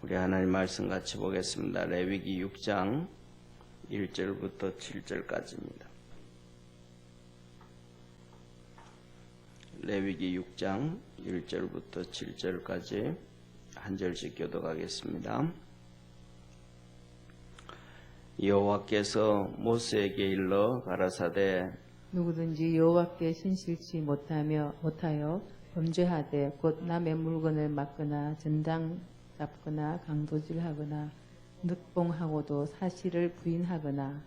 우리 하나님 말씀 같이 보겠습니다. 레위기 6장 1절부터 7절까지입니다. 레위기 6장 1절부터 7절까지 한 절씩 교독하겠습니다. 여호와께서 모세에게 일러 가라사대 누구든지 여호와께 신실치 못하여 범죄하되 곧 남의 물건을 막거나 전당 잡거나 강도질하거나 늑봉하고도 사실을 부인하거나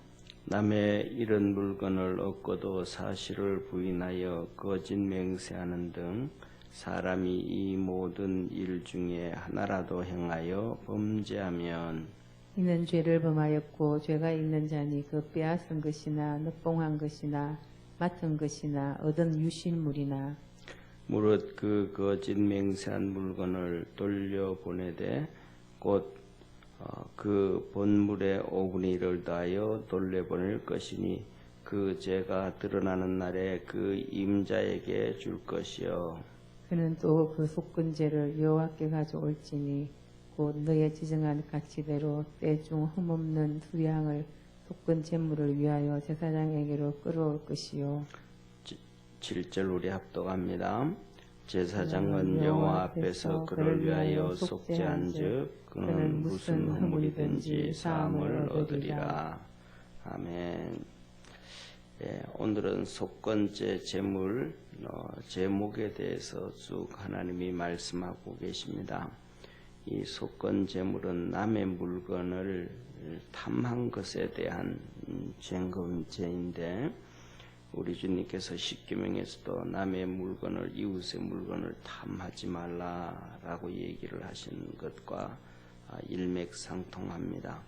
남의 이런 물건을 얻고도 사실을 부인하여 거짓 맹세하는 등 사람이 이 모든 일 중에 하나라도 행하여 범죄하면 이는 죄를 범하였고 죄가 있는 자니 그 빼앗은 것이나 늑봉한 것이나 맡은 것이나 얻은 유실물이나 무릇 그 거짓 맹세한 물건을 돌려보내되 곧 그 본물의 5분의 1을 다하여 돌려보낼 것이니 그 죄가 드러나는 날에 그 임자에게 줄 것이요 그는 또 그 속건죄를 여호와께 가져올지니 곧 너의 지정한 가치대로 때중 흠없는 수양을 속건 제물을 위하여 제사장에게로 끌어올 것이요 7절 우리 합독합니다. 제사장은 여호와 앞에서 그를 위하여 속죄한즉 그는 무슨 허물이든지 사함을 얻으리라. 아멘. 오늘은 속건제 제물 제목에 대해서 쭉 하나님이 말씀하고 계십니다. 이 속건 제물은 남의 물건을 탐한 것에 대한 죄인데 우리 주님께서 십계명에서도 남의 물건을 이웃의 물건을 탐하지 말라라고 얘기를 하신 것과 일맥상통합니다.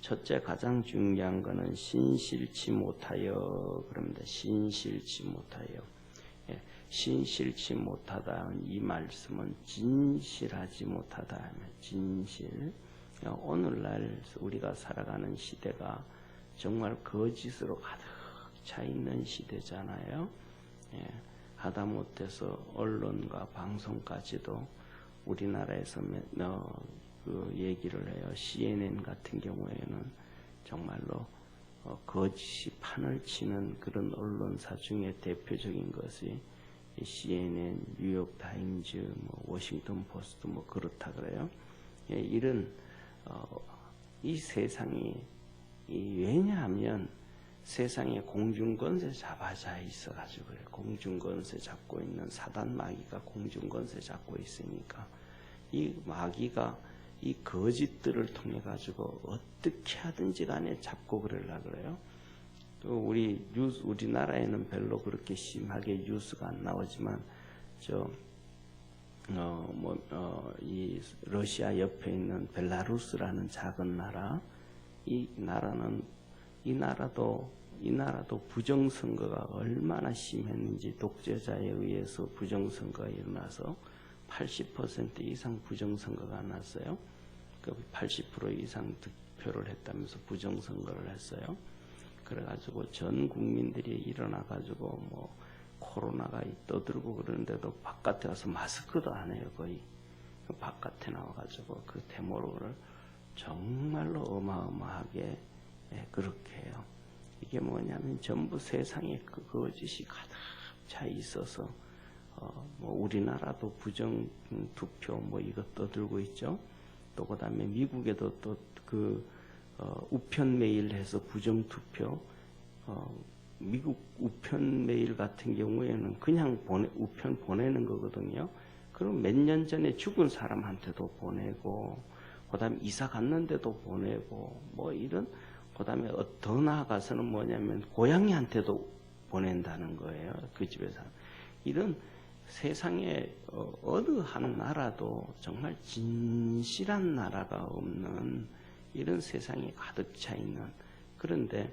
첫째 가장 중요한 것은 신실치 못하여 그럽니다. 신실치 못하여. 신실치 못하다 이 말씀은 진실하지 못하다. 진실. 오늘날 우리가 살아가는 시대가 정말 거짓으로 가득 차 있는 시대잖아요. 하다못해서 언론과 방송까지도 우리나라에서 그 얘기를 해요. CNN 같은 경우에는 정말로 거짓이 판을 치는 그런 언론사 중에 대표적인 것이 CNN, 뉴욕 타임즈, 워싱턴 포스트 그렇다 그래요. 이런 이 세상이 왜냐하면 세상에 공중권세 잡아져 있어가지고 그래요. 공중권세 잡고 있는 사단 마귀가 공중권세 잡고 있으니까 이 마귀가 이 거짓들을 통해 가지고 어떻게 하든지 간에 잡고 그러려고 그래요. 또 우리나라에는 별로 그렇게 심하게 뉴스가 안 나오지만 이 러시아 옆에 있는 벨라루스라는 작은 나라 이 나라도 부정선거가 얼마나 심했는지 독재자에 의해서 부정선거가 일어나서 80% 이상 부정선거가 났어요. 그 80% 이상 득표를 했다면서 부정선거를 했어요. 그래가지고 전 국민들이 일어나가지고 코로나가 떠들고 그러는데도 바깥에 와서 마스크도 안 해요. 거의 바깥에 나와가지고 그 데모를 정말로 어마어마하게 그렇게 해요. 이게 뭐냐면 전부 세상에 그 거짓이 가득 차 있어서 우리나라도 부정 투표 이거 떠들고 있죠. 또 그다음에 미국에도 또 그 우편 메일 해서 부정 투표 미국 우편 메일 같은 경우에는 그냥 우편 보내는 거거든요. 그럼 몇 년 전에 죽은 사람한테도 보내고 그다음에 이사 갔는데도 보내고 이런 그다음에 더 나아가서는 뭐냐면 고양이한테도 보낸다는 거예요. 그 집에서 이런 세상에 어느 한 나라도 정말 진실한 나라가 없는 이런 세상이 가득 차 있는 그런데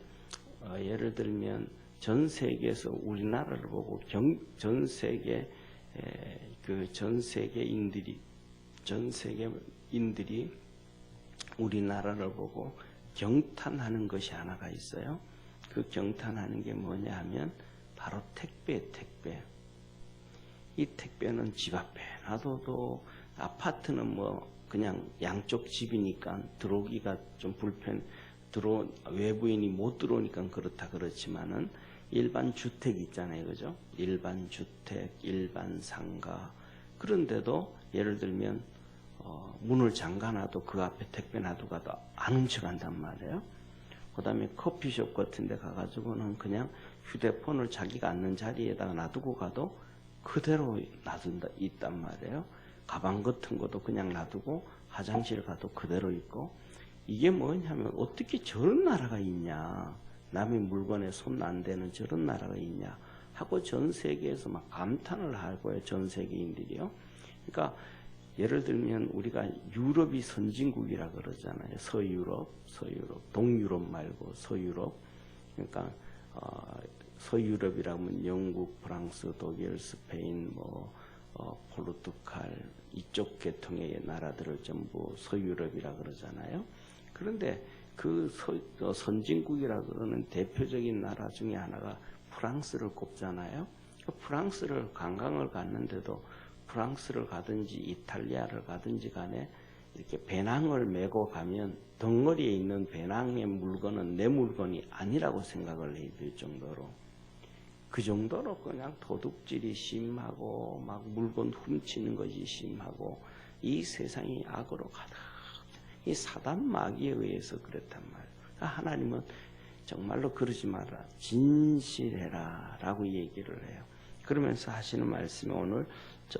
예를 들면 전 세계에서 우리나라를 보고 전 세계인들이 우리나라를 보고 경탄하는 것이 하나가 있어요. 그 경탄하는 게 뭐냐 하면 바로 택배. 이 택배는 집 앞에 놔둬도 아파트는 뭐 그냥 양쪽 집이니까 들어오기가 좀 외부인이 못 들어오니까 그렇다 그렇지만은 일반 주택 있잖아요, 그죠? 일반 주택, 일반 상가. 그런데도 예를 들면 문을 잠가놔도 그 앞에 택배 놔두고도 안 훔쳐간단 말이에요. 그다음에 커피숍 같은 데 가가지고는 그냥 휴대폰을 자기가 앉는 자리에다가 놔두고 가도 그대로 놔둔다 있단 말이에요. 가방 같은 것도 그냥 놔두고 화장실 가도 그대로 있고. 이게 뭐냐면 어떻게 저런 나라가 있냐, 남의 물건에 손 안 대는 저런 나라가 있냐 하고 전 세계에서 막 감탄을 하고요, 전 세계인들이요. 그러니까 예를 들면 우리가 유럽이 선진국이라 그러잖아요. 서유럽, 동유럽 말고 서유럽. 그러니까 서유럽이라면 영국, 프랑스, 독일, 스페인, 포르투갈 이쪽 계통의 나라들을 전부 서유럽이라 그러잖아요. 그런데 그 선진국이라 그러는 대표적인 나라 중에 하나가 프랑스를 꼽잖아요. 프랑스를 관광을 갔는데도 프랑스를 가든지 이탈리아를 가든지 간에 이렇게 배낭을 메고 가면 덩어리에 있는 배낭의 물건은 내 물건이 아니라고 생각을 해야 될 정도로, 그 정도로 그냥 도둑질이 심하고 막 물건 훔치는 것이 심하고 이 세상이 악으로 가득, 이 사단 마귀에 의해서 그랬단 말이에요. 하나님은 정말로 그러지 마라, 진실해라 라고 얘기를 해요. 그러면서 하시는 말씀이 오늘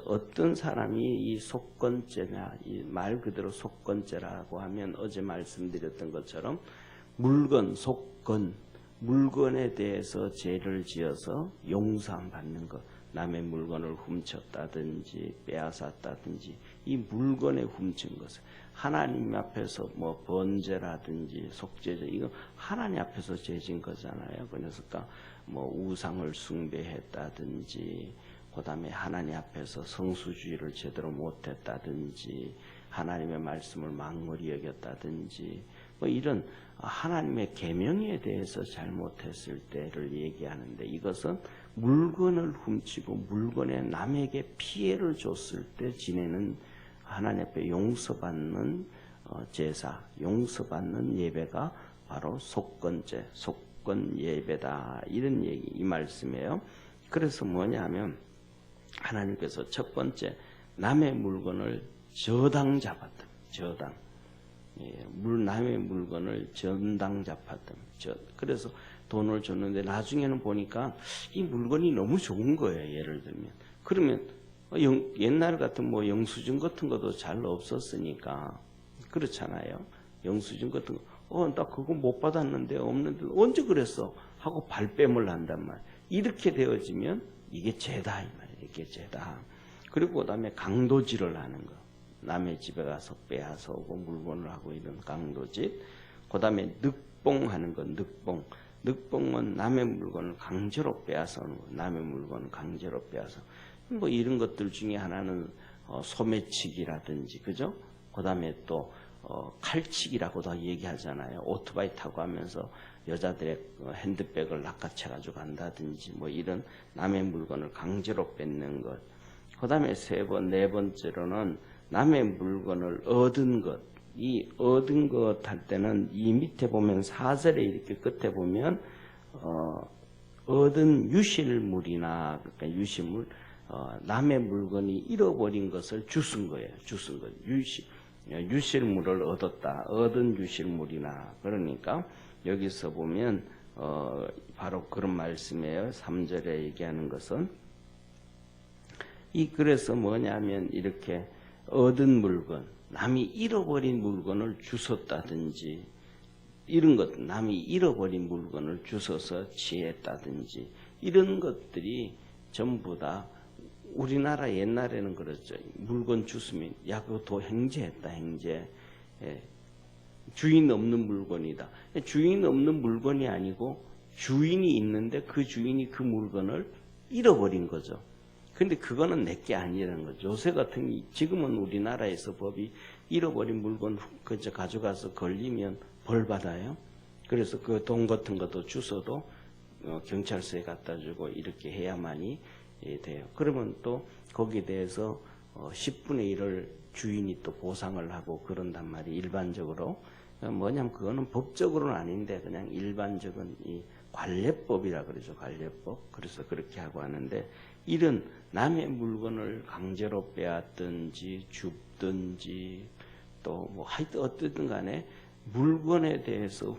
어떤 사람이 이 속건죄냐, 이 말 그대로 속건죄라고 하면 어제 말씀드렸던 것처럼 물건, 속건, 물건에 대해서 죄를 지어서 용서함 받는 것, 남의 물건을 훔쳤다든지 빼앗았다든지 이 물건에 훔친 것을 하나님 앞에서 뭐 번제라든지 속죄제, 이거 하나님 앞에서 죄진 거잖아요. 그러니까 뭐 우상을 숭배했다든지, 그 다음에 하나님 앞에서 성수주의를 제대로 못했다든지, 하나님의 말씀을 망설이 여겼다든지, 뭐 이런 하나님의 계명에 대해서 잘못했을 때를 얘기하는데, 이것은 물건을 훔치고 물건에 남에게 피해를 줬을 때 지내는 하나님 앞에 용서받는 제사, 용서받는 예배가 바로 속건제, 속건 예배다, 이런 얘기, 이 말씀이에요. 그래서 뭐냐면 하나님께서 첫 번째 남의 물건을 저당 잡았다. 저당. 남의 물건을 전당 잡았다. 그래서 돈을 줬는데 나중에는 보니까 이 물건이 너무 좋은 거예요. 예를 들면. 그러면 옛날 같은 뭐 영수증 같은 것도 잘 없었으니까 그렇잖아요. 영수증 같은 거, 나 그거 못 받았는데 없는데 언제 그랬어? 하고 발뺌을 한단 말이에요. 이렇게 되어지면 이게 죄다, 이 말이에요. 이게 죄다. 그리고 그다음에 강도질을 하는 거. 남의 집에 가서 빼앗아 오고 물건을 하고 이런 강도질. 그다음에 늑봉하는 거. 늑봉은 남의 물건을 강제로 빼앗아 오는 거. 남의 물건을 강제로 빼앗아. 뭐 이런 것들 중에 하나는 소매치기라든지, 그죠? 그다음에 또 칼치기라고도 얘기하잖아요. 오토바이 타고 하면서 여자들의 핸드백을 낚아채가지고 간다든지, 뭐 이런 남의 물건을 강제로 뺏는 것. 그다음에 네 번째로는 남의 물건을 얻은 것. 이 얻은 것 할 때는 이 밑에 보면 4절에 이렇게 끝에 보면 얻은 유실물이나, 그러니까 유실물, 남의 물건이 잃어버린 것을 주순 거예요. 주순 것. 유실물을 얻었다. 얻은 유실물이나. 그러니까 여기서 보면 바로 그런 말씀이에요. 3절에 얘기하는 것은 그래서 뭐냐면 이렇게 얻은 물건, 남이 잃어버린 물건을 주웠다든지, 이런 것, 남이 잃어버린 물건을 주워서 취했다든지, 이런 것들이 전부 다 우리나라 옛날에는 그랬죠. 물건 주스면 야 그거 도 행제했다, 행제. 주인 없는 물건이다. 주인 없는 물건이 아니고 주인이 있는데 그 주인이 그 물건을 잃어버린 거죠. 근데 그거는 내게 아니라는 거죠. 요새 같은 지금은 우리나라에서 법이 잃어버린 물건 그저 가져가서 걸리면 벌 받아요. 그래서 그 돈 같은 것도 주워도 경찰서에 갖다 주고 이렇게 해야만이 돼요. 그러면 또 거기에 대해서 10분의 1을 주인이 또 보상을 하고 그런단 말이 일반적으로. 뭐냐면 그거는 법적으로는 아닌데 그냥 일반적인 이 관례법이라 그러죠. 관례법. 그래서 그렇게 하고 하는데, 이런 남의 물건을 강제로 빼앗든지 줍든지 또 뭐 하여튼 어쨌든 간에 물건에 대해서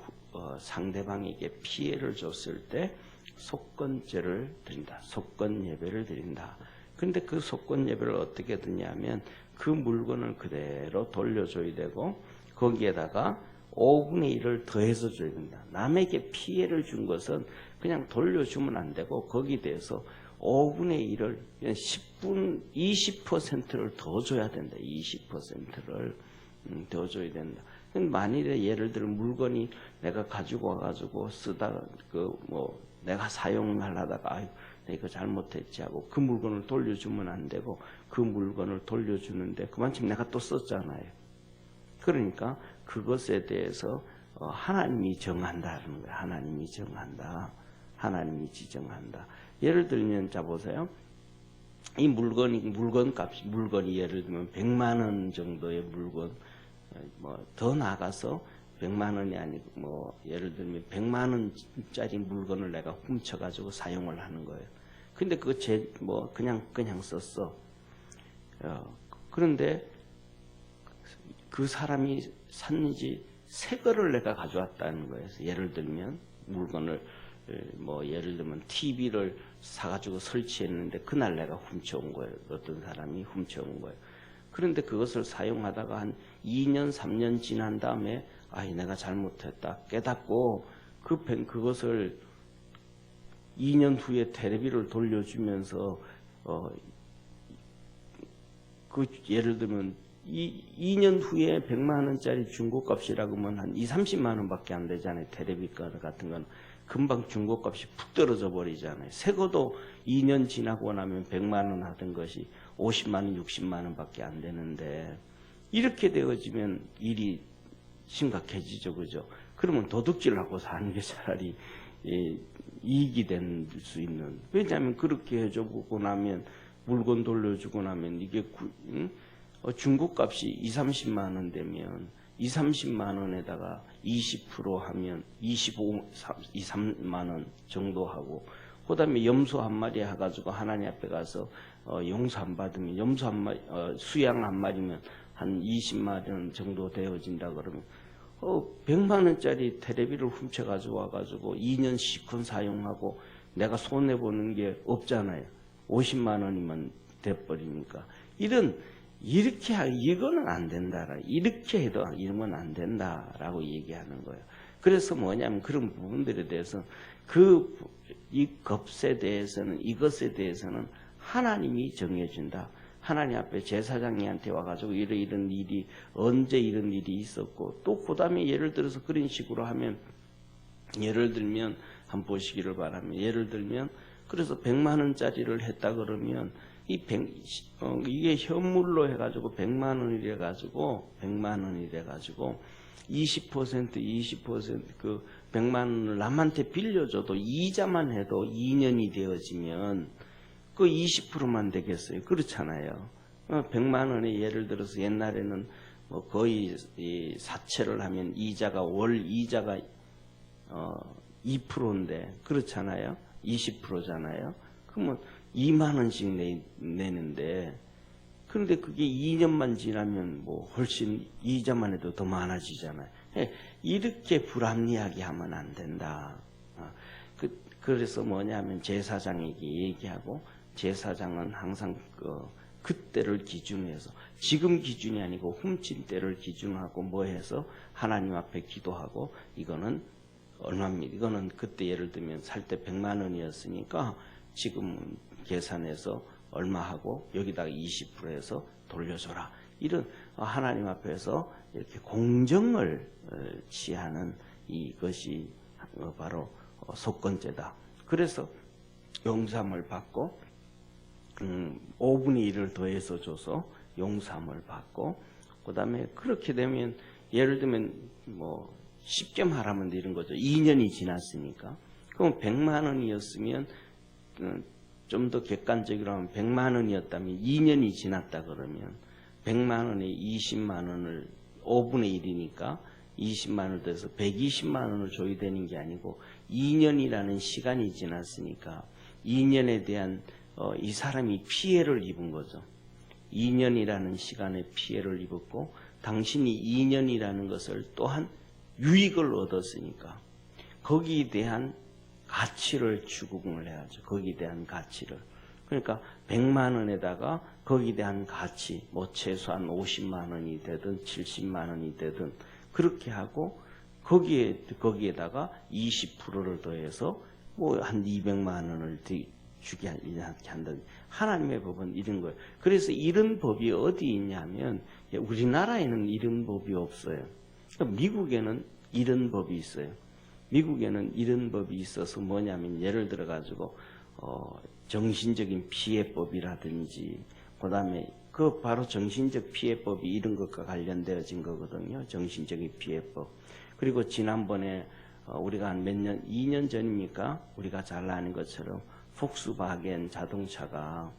상대방에게 피해를 줬을 때 속건죄를 드린다. 속건 예배를 드린다. 그런데 그 속건 예배를 어떻게 드냐면 그 물건을 그대로 돌려줘야 되고 거기에다가 5분의 1을 더해서 줘야 된다. 남에게 피해를 준 것은 그냥 돌려주면 안 되고 거기에 대해서 5분의 1을 10분 20%를 더 줘야 된다. 20%를 더 줘야 된다. 만일에 예를 들어 물건이 내가 가지고 와가지고 쓰다가 내가 사용하려다가 아유 내가 이거 잘못했지 하고 그 물건을 돌려주면 안 되고 그 물건을 돌려주는데 그만큼 내가 또 썼잖아요. 그러니까 그것에 대해서 하나님이 정한다는 거예요. 하나님이 정한다. 하나님이 지정한다. 예를 들면 자 보세요. 이 물건이 예를 들면 100만 원 정도의 물건, 더 나가서 100만 원이 아니고 예를 들면 100만 원짜리 물건을 내가 훔쳐가지고 사용을 하는 거예요. 근데 그거 그냥 썼어. 그런데 그 사람이 샀는지 새 거를 내가 가져왔다는 거예요. 예를 들면 물건을 예를 들면 TV를 사가지고 설치했는데 그날 내가 훔쳐온 거예요. 어떤 사람이 훔쳐온 거예요. 그런데 그것을 사용하다가 한 2년, 3년 지난 다음에 내가 잘못했다 깨닫고 그것을 2년 후에 테레비를 돌려주면서 예를 들면 2년 후에 100만 원짜리 중고값이라고 하면 한 2, 30만 원밖에 안 되잖아요. 테레비 같은 건 금방 중고값이 푹 떨어져 버리잖아요. 새 것도 2년 지나고 나면 100만 원 하던 것이 50만 원, 60만 원밖에 안 되는데 이렇게 되어지면 일이 심각해지죠. 그죠? 그러면 도둑질하고 사는 게 차라리 이익이 될 수 있는. 왜냐하면 그렇게 해주고 나면 물건 돌려주고 나면 이게 중고값이 2, 30만 원 되면 2, 30만 원에다가 20% 하면 25, 2, 3만 원 정도 하고 그 다음에 염소 한 마리 해가지고 하나님 앞에 가서 용서 안 받으면 염소 한 마리, 수양 한 마리면 한 20만 원 정도 되어진다 그러면 100만 원짜리 테레비를 훔쳐가지고 와가지고 2년 시큰 사용하고 내가 손해보는 게 없잖아요. 50만 원이면 돼버리니까. 이거는 안 된다라. 이렇게 해도 이러면 안 된다라고 얘기하는 거예요. 그래서 뭐냐면 그런 부분들에 대해서 이 것에 대해서는 하나님이 정해준다. 하나님 앞에 제사장님한테 와가지고 이런 일이 언제 이런 일이 있었고 또 그 다음에 예를 들어서 그런 식으로 하면 예를 들면 한번 보시기를 바랍니다. 예를 들면 그래서 100만 원짜리를 했다 그러면 이게 현물로 해가지고 100만 원이래 가지고 20% 그 100만 원을 남한테 빌려줘도 이자만 해도 2년이 되어지면 그 20%만 되겠어요. 그렇잖아요. 100만 원이 예를 들어서 옛날에는 거의 사채를 하면 월 이자가 2%인데 그렇잖아요. 20%잖아요. 그러면 2만 원씩 내는데 그런데 그게 2년만 지나면 훨씬 이자만 해도 더 많아지잖아요. 이렇게 불합리하게 하면 안 된다. 그래서 뭐냐면 제사장에게 얘기하고 제사장은 항상 그때를 기준해서 지금 기준이 아니고 훔친 때를 기준하고 해서 하나님 앞에 기도하고 이거는 얼마입니다. 이거는 그때 예를 들면 살 때 100만 원이었으니까 지금 계산해서 얼마 하고 여기다가 20% 해서 돌려줘라. 이런 하나님 앞에서 이렇게 공정을 취하는 이것이 바로 속건죄다. 그래서 용서함을 받고 5분의 1을 더해서 줘서 용서함을 받고 그 다음에 그렇게 되면 예를 들면 쉽게 말하면 이런 거죠. 2년이 지났으니까. 그럼 100만 원이었으면 좀 더 객관적으로 하면 100만 원이었다면 2년이 지났다 그러면 100만 원에 20만 원을 5분의 1이니까 20만 원을 더해서 120만 원을 줘야 되는 게 아니고 2년이라는 시간이 지났으니까 2년에 대한 이 사람이 피해를 입은 거죠. 2년이라는 시간에 피해를 입었고 당신이 2년이라는 것을 또한 유익을 얻었으니까 거기에 대한 가치를 추궁을 해야죠. 거기에 대한 가치를. 그러니까 100만 원에다가 거기에 대한 가치, 뭐 최소한 50만 원이 되든 70만 원이 되든 그렇게 하고 거기에다가 20%를 더해서 뭐 한 200만 원을 주게 한다든지. 하나님의 법은 이런 거예요. 그래서 이런 법이 어디 있냐면 우리나라에는 이런 법이 없어요. 미국에는 이런 법이 있어요. 미국에는 이런 법이 있어서 뭐냐면 예를 들어 가지고 정신적인 피해법이라든지 그다음에 그 바로 정신적 피해법이 이런 것과 관련되어진 거거든요. 정신적인 피해법. 그리고 지난번에 우리가 한 몇 년, 2년 전입니까? 우리가 잘 아는 것처럼 폭스바겐 자동차가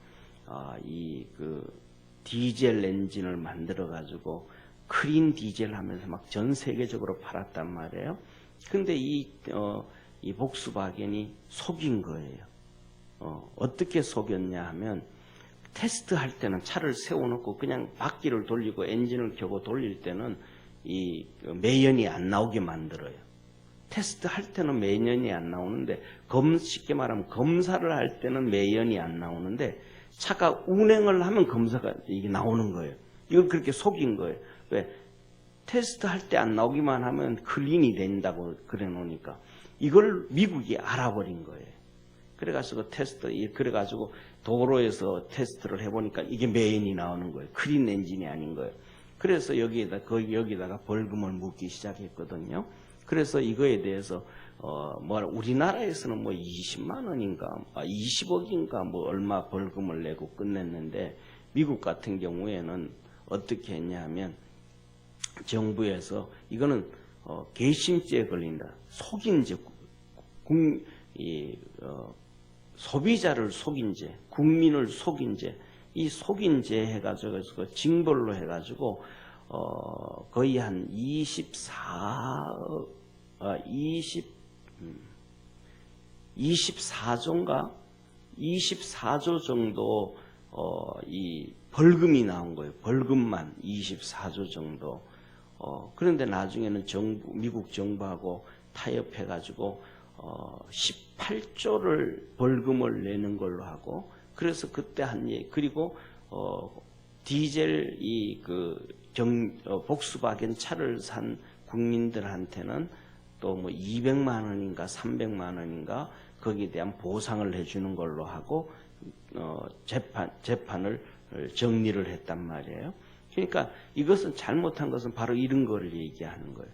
디젤 엔진을 만들어 가지고 클린 디젤 하면서 막 전 세계적으로 팔았단 말이에요. 근데 이 폭스바겐이 속인 거예요. 어떻게 속였냐 하면 테스트할 때는 차를 세워놓고 그냥 바퀴를 돌리고 엔진을 켜고 돌릴 때는 이 매연이 안 나오게 만들어요. 테스트할 때는 매연이 안 나오는데 쉽게 말하면 검사를 할 때는 매연이 안 나오는데 차가 운행을 하면 검사가 이게 나오는 거예요. 이걸 그렇게 속인 거예요. 왜? 테스트할 때 안 나오기만 하면 클린이 된다고 그래 놓으니까 이걸 미국이 알아버린 거예요. 그래가지고 그래가지고 도로에서 테스트를 해보니까 이게 매연이 나오는 거예요. 클린 엔진이 아닌 거예요. 그래서 여기다가 벌금을 묻기 시작했거든요. 그래서 이거에 대해서 우리나라에서는 뭐 20만 원인가 20억인가 뭐 얼마 벌금을 내고 끝냈는데 미국 같은 경우에는 어떻게 했냐면 정부에서 이거는 괘씸죄에 걸린다. 속인 죄, 소비자를 속인 죄, 국민을 속인 죄, 이 속인 죄 해가지고 징벌로 해가지고 거의 한 24조인가 24조 정도 이 벌금이 나온 거예요. 벌금만 24조 정도. 그런데 나중에는 미국 정부하고 타협해가지고 18조를 벌금을 내는 걸로 하고, 그래서 그때 그리고 디젤 복스바겐 차를 산 국민들한테는 또 뭐 200만 원인가 300만 원인가 거기에 대한 보상을 해주는 걸로 하고 재판을 정리를 했단 말이에요. 그러니까 이것은 잘못한 것은 바로 이런 거를 얘기하는 거예요.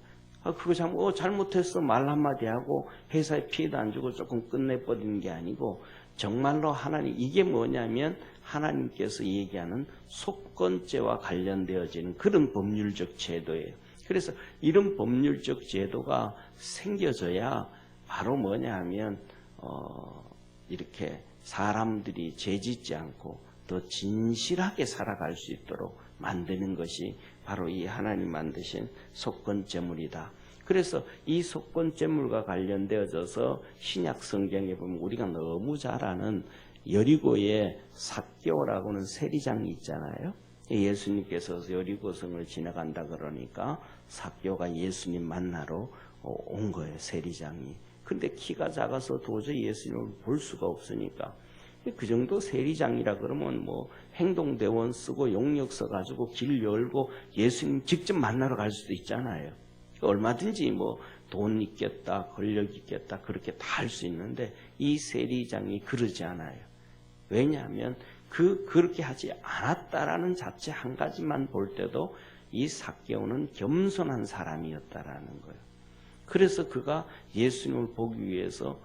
그거 잘못했어 말 한마디 하고 회사에 피해도 안 주고 조금 끝내버리는 게 아니고 정말로 이게 뭐냐면 하나님께서 얘기하는 속건죄와 관련되어지는 그런 법률적 제도예요. 그래서 이런 법률적 제도가 생겨져야 바로 뭐냐 하면 이렇게 사람들이 죄짓지 않고 더 진실하게 살아갈 수 있도록 만드는 것이 바로 이 하나님 만드신 속건제물이다. 그래서 이 속건제물과 관련되어져서 신약 성경에 보면 우리가 너무 잘 아는 여리고의 삭개오라고는 세리장이 있잖아요. 예수님께서 여리고성을 지나간다 그러니까 삭개오가 예수님 만나러 온 거예요. 세리장이. 근데 키가 작아서 도저히 예수님을 볼 수가 없으니까 그 정도 세리장이라 그러면 뭐 행동대원 쓰고 용역 써가지고 길 열고 예수님 직접 만나러 갈 수도 있잖아요. 얼마든지 뭐 돈 있겠다, 권력 있겠다 그렇게 다 할 수 있는데 이 세리장이 그러지 않아요. 왜냐하면 그렇게 하지 않았다라는 자체 한 가지만 볼 때도 이 삭개오는 겸손한 사람이었다라는 거예요. 그래서 그가 예수님을 보기 위해서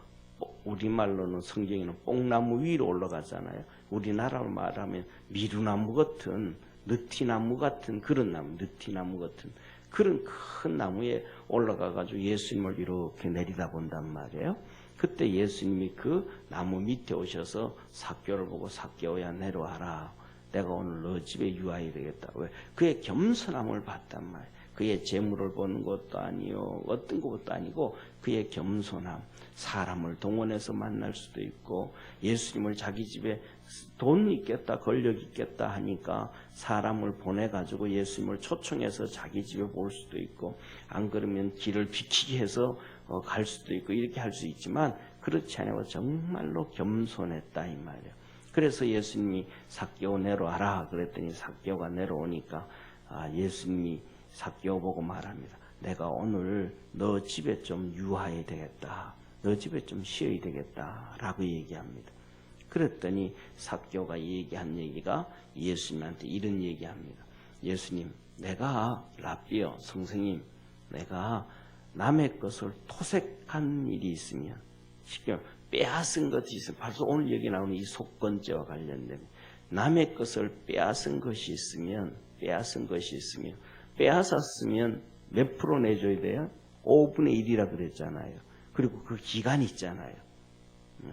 우리말로는 성경에는 뽕나무 위로 올라가잖아요. 우리나라로 말하면 미루나무 같은 느티나무 같은 그런 나무, 느티나무 같은 그런 큰 나무에 올라가가지고 예수님을 이렇게 내리다본단 말이에요. 그때 예수님이 그 나무 밑에 오셔서 삭개오를 보고 삭개오야 내려와라. 내가 오늘 너 집에 유하게 되겠다. 왜? 그의 겸손함을 봤단 말이에요. 그의 재물을 보는 것도 아니요, 어떤 것도 아니고 그의 겸손함. 사람을 동원해서 만날 수도 있고, 예수님을 자기 집에 돈 있겠다, 권력 있겠다 하니까 사람을 보내가지고 예수님을 초청해서 자기 집에 볼 수도 있고, 안 그러면 길을 비키게 해서 갈 수도 있고, 이렇게 할 수 있지만 그렇지 않고 정말로 겸손했다 이 말이에요. 그래서 예수님이 삭개오 내려와라 그랬더니 삭개오가 내려오니까 예수님이 삭개오 보고 말합니다. 내가 오늘 너 집에 좀 유하야 되겠다. 너 집에 좀 쉬어야 되겠다 라고 얘기합니다. 그랬더니 삭개오가 얘기한 얘기가 예수님한테 이런 얘기합니다. 예수님, 내가 랍비요, 선생님, 내가 남의 것을 토색한 일이 있으면, 쉽게 빼앗은 것이 있으면, 벌써 오늘 여기 나오는 이 속건죄와 관련된 남의 것을 빼앗은 것이 있으면, 빼앗았으면 몇 프로 내줘야 돼요? 5분의 1이라 그랬잖아요. 그리고 그 기간이 있잖아요.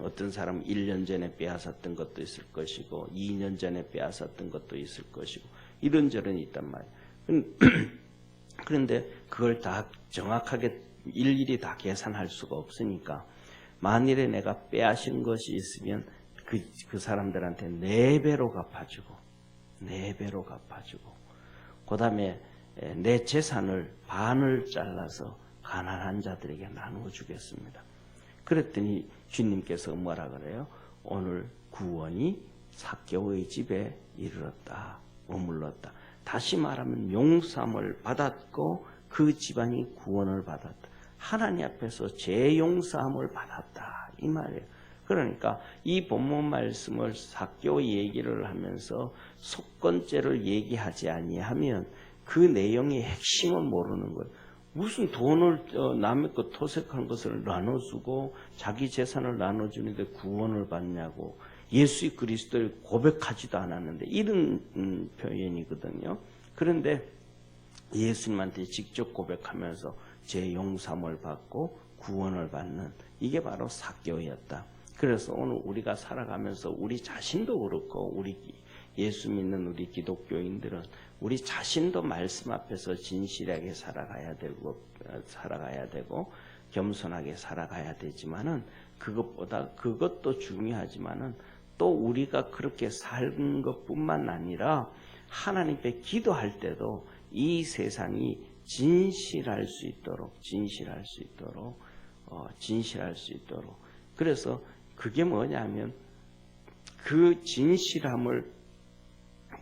어떤 사람은 1년 전에 빼앗았던 것도 있을 것이고 2년 전에 빼앗았던 것도 있을 것이고 이런저런 있단 말이에요. 그런데 그걸 다 정확하게 일일이 다 계산할 수가 없으니까 만일에 내가 빼앗은 것이 있으면 그 사람들한테 4배로 갚아주고 그 다음에 내 재산을 반을 잘라서 가난한 자들에게 나누어 주겠습니다. 그랬더니 주님께서 뭐라 그래요? 오늘 구원이 삭개오의 집에 이르렀다. 머물렀다. 다시 말하면 용서함을 받았고 그 집안이 구원을 받았다. 하나님 앞에서 재용서함을 받았다. 이 말이에요. 그러니까 이 본문 말씀을 삭개오 얘기를 하면서 속건죄를 얘기하지 아니하면 그 내용의 핵심은 모르는 거예요. 무슨 돈을 남의 것 토색한 것을 나눠주고 자기 재산을 나눠주는데 구원을 받냐고. 예수 그리스도를 고백하지도 않았는데 이런 표현이거든요. 그런데 예수님한테 직접 고백하면서 재용서함을 받고 구원을 받는 이게 바로 삭개오였다. 그래서 오늘 우리가 살아가면서 우리 자신도 그렇고 우리 예수 믿는 우리 기독교인들은 우리 자신도 말씀 앞에서 진실하게 살아가야 되고 겸손하게 살아가야 되지만은 그것도 중요하지만은 또 우리가 그렇게 사는 것뿐만 아니라 하나님께 기도할 때도 이 세상이 진실할 수 있도록 그래서 그게 뭐냐면 그 진실함을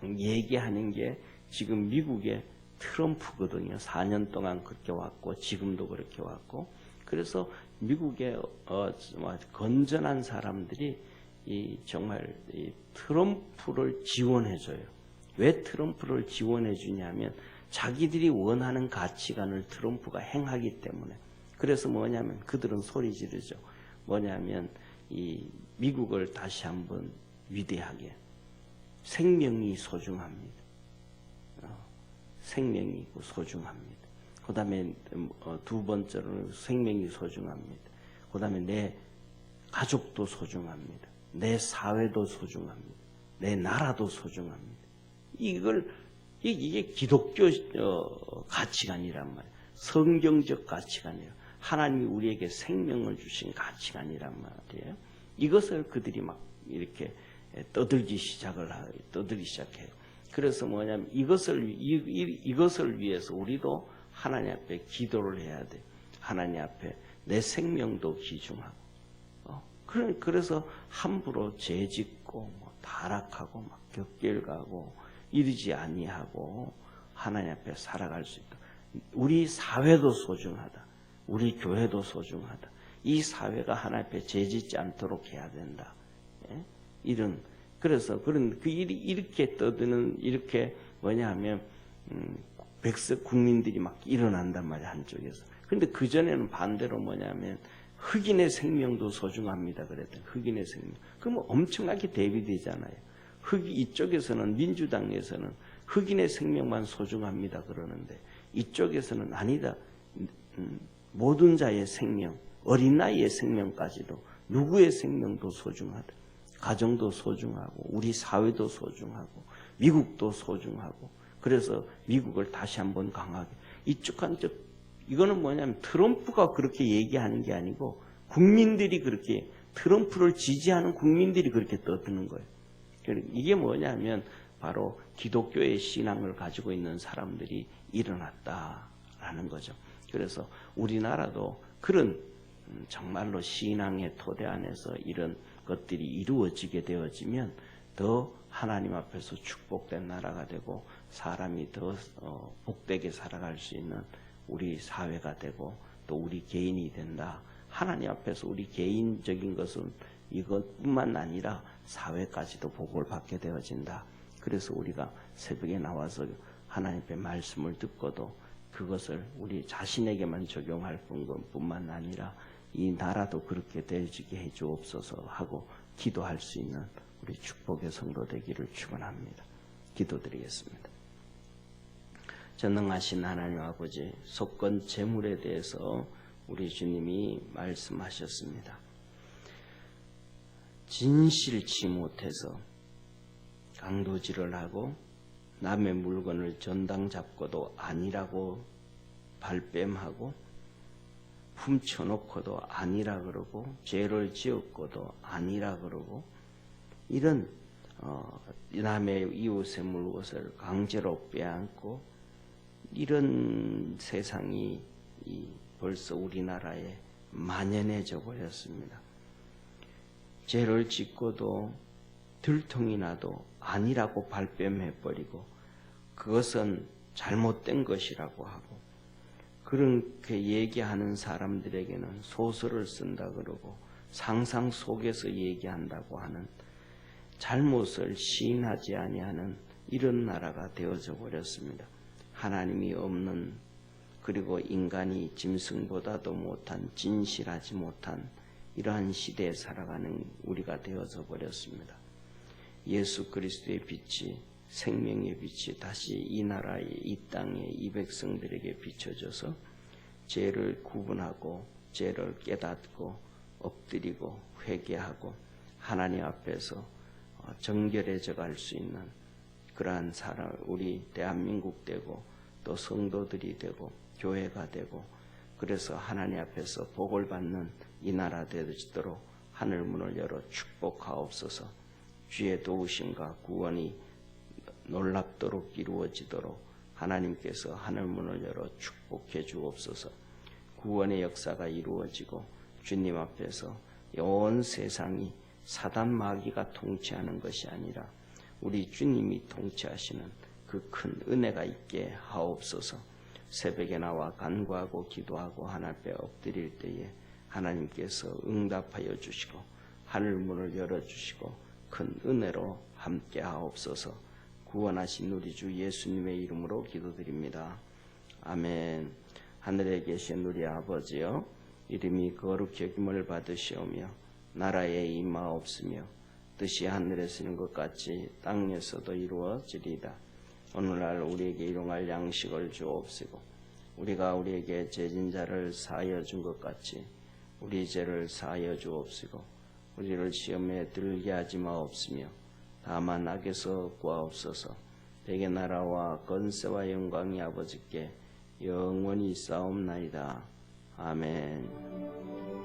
얘기하는 게 지금 미국의 트럼프거든요. 4년 동안 그렇게 왔고 지금도 그렇게 왔고 그래서 미국의 건전한 사람들이 정말 트럼프를 지원해줘요. 왜 트럼프를 지원해주냐면 자기들이 원하는 가치관을 트럼프가 행하기 때문에. 그래서 뭐냐면 그들은 소리 지르죠. 뭐냐면 이 미국을 다시 한번 위대하게 생명이 소중합니다. 생명이 소중합니다. 그 다음에 두 번째로는 생명이 소중합니다. 그 다음에 내 가족도 소중합니다. 내 사회도 소중합니다. 내 나라도 소중합니다. 이게 기독교 가치관이란 말이에요. 성경적 가치관이에요. 하나님이 우리에게 생명을 주신 가치관이란 말이에요. 이것을 그들이 막 이렇게 떠들기 시작해요. 그래서 뭐냐면 이것을 위해서 우리도 하나님 앞에 기도를 해야 돼. 하나님 앞에 내 생명도 귀중하고. 그래서 함부로 죄짓고 타락하고 막 격길 가고 이러지 아니하고 하나님 앞에 살아갈 수 있다. 우리 사회도 소중하다. 우리 교회도 소중하다. 이 사회가 하나님 앞에 죄짓지 않도록 해야 된다. 그래서 이렇게 떠드는 이렇게 뭐냐하면 국민들이 막 일어난단 말이야 한쪽에서. 그런데 그 전에는 반대로 뭐냐면 흑인의 생명도 소중합니다. 그랬더니 흑인의 생명. 그러면 엄청나게 대비되잖아요. 이쪽에서는 민주당에서는 흑인의 생명만 소중합니다. 그러는데 이쪽에서는 아니다. 모든 자의 생명, 어린 나이의 생명까지도 누구의 생명도 소중하다. 가정도 소중하고 우리 사회도 소중하고 미국도 소중하고 그래서 미국을 다시 한번 강하게 이쪽 한쪽 이거는 뭐냐면 트럼프가 그렇게 얘기하는 게 아니고 국민들이 그렇게 트럼프를 지지하는 국민들이 그렇게 떠드는 거예요. 이게 뭐냐면 바로 기독교의 신앙을 가지고 있는 사람들이 일어났다라는 거죠. 그래서 우리나라도 그런 정말로 신앙의 토대 안에서 이런 것들이 이루어지게 되어지면 더 하나님 앞에서 축복된 나라가 되고 사람이 더 복되게 살아갈 수 있는 우리 사회가 되고 또 우리 개인이 된다. 하나님 앞에서 우리 개인적인 것은 이것뿐만 아니라 사회까지도 복을 받게 되어진다. 그래서 우리가 새벽에 나와서 하나님의 말씀을 듣고도 그것을 우리 자신에게만 적용할 뿐만 아니라 이 나라도 그렇게 되어지게 해주옵소서 하고 기도할 수 있는 우리 축복의 성도 되기를 축원합니다. 기도드리겠습니다. 전능하신 하나님 아버지, 속건 재물에 대해서 우리 주님이 말씀하셨습니다. 진실치 못해서 강도질을 하고 남의 물건을 전당 잡고도 아니라고 발뺌하고 훔쳐놓고도 아니라 그러고 죄를 지었고도 아니라 그러고 이런 남의 이웃의 물것을 강제로 빼앗고 이런 세상이 벌써 우리나라에 만연해져 버렸습니다. 죄를 짓고도 들통이 나도 아니라고 발뺌해버리고 그것은 잘못된 것이라고 하고 그렇게 얘기하는 사람들에게는 소설을 쓴다 그러고 상상 속에서 얘기한다고 하는 잘못을 시인하지 아니하는 이런 나라가 되어져 버렸습니다. 하나님이 없는 그리고 인간이 짐승보다도 못한 진실하지 못한 이러한 시대에 살아가는 우리가 되어져 버렸습니다. 예수 그리스도의 빛이 생명의 빛이 다시 이 나라에 이 땅에 이 백성들에게 비춰져서 죄를 구분하고 죄를 깨닫고 엎드리고 회개하고 하나님 앞에서 정결해져 갈 수 있는 그러한 사람 우리 대한민국 되고 또 성도들이 되고 교회가 되고 그래서 하나님 앞에서 복을 받는 이 나라 되도록 하늘 문을 열어 축복하옵소서. 주의 도우심과 구원이 놀랍도록 이루어지도록 하나님께서 하늘 문을 열어 축복해 주옵소서. 구원의 역사가 이루어지고 주님 앞에서 온 세상이 사단 마귀가 통치하는 것이 아니라 우리 주님이 통치하시는 그 큰 은혜가 있게 하옵소서. 새벽에 나와 간구하고 기도하고 하나님 앞에 엎드릴 때에 하나님께서 응답하여 주시고 하늘 문을 열어주시고 큰 은혜로 함께 하옵소서. 구원하신 우리 주 예수님의 이름으로 기도드립니다. 아멘. 하늘에 계신 우리 아버지여, 이름이 거룩히 여김을 받으시오며 나라에 임하옵으며 뜻이 하늘에서 이룬 것 같이 땅에서도 이루어지리이다. 오늘날 우리에게 일용할 양식을 주옵시고 우리가 우리에게 죄진 자를 사하여 준 것 같이 우리 죄를 사하여 주옵시고 우리를 시험에 들게 하지 마옵시며 다만 악에서 구하옵소서. 대개 나라와 권세와 영광이 아버지께 영원히 싸움나이다. 아멘.